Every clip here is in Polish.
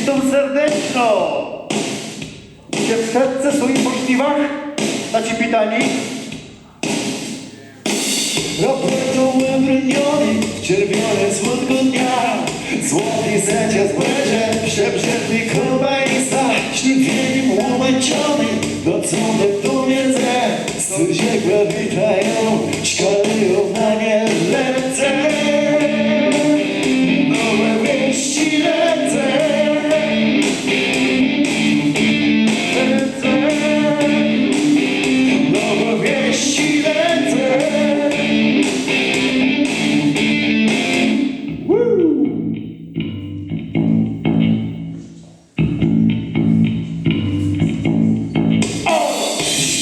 Witam serdeczno! Gdzie w serce swoich możliwach? Na ci pitani? Raportołem broniony, czerwione słodko dnia. Złoty sędzia z błędzie, przebrzętny kobaista. Śniegiem umęczony, do cudem tu między. Studziegła witają, szkalują na nie lecę. Nowe wieści lecę. Nowe wieści lecę.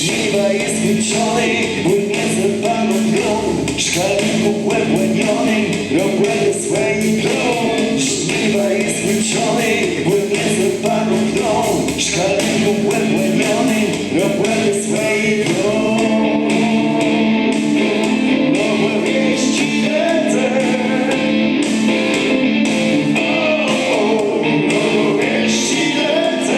Nieba jest wyczony, płynie ze paną grą. Szkalniku łebłeniony, robłędy swojej grą. Nieba jest wyczony, płynie ze paną grą. Szkalniku łebłeniony, robłędy swojej grą. Nowe wieści lecę. Nowe wieści lecę.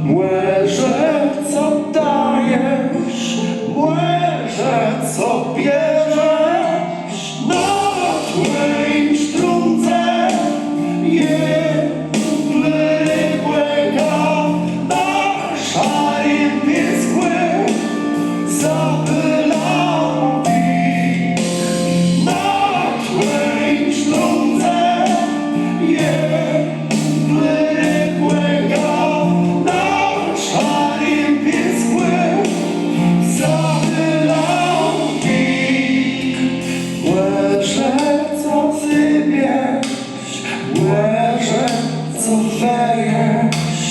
Młeże, co dajesz, młeże, co bierzesz na twoim sztrumce jedległego na szarym pieskły zapylam ich na twoim sztrumce Młeże, co wejesz,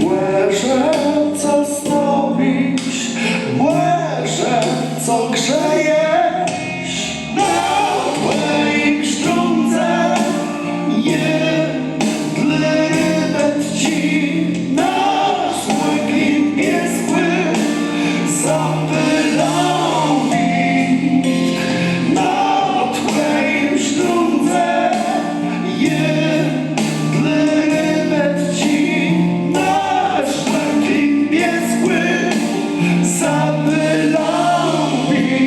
młeże, co zdobisz, młeże, co grzejesz na twoim sztrumce jedle rybet ci na słodkim pieskły zapylam ich na twoim sztrumce jedle rybet ci na szlakim pieskły zapylam ich.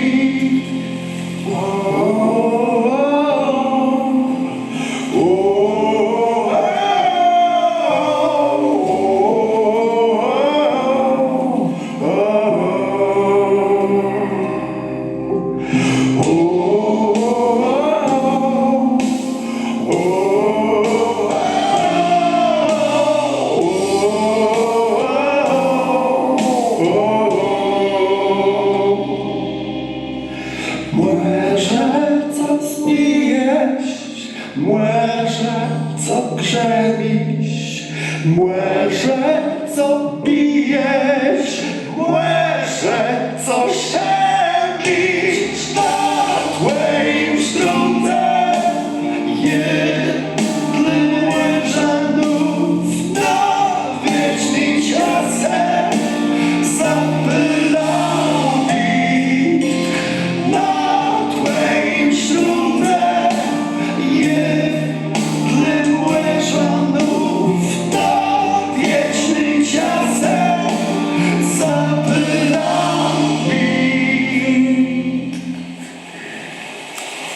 Młeże, co zbijesz, młeże, co grzebisz, młeże, co bijesz, młeże, co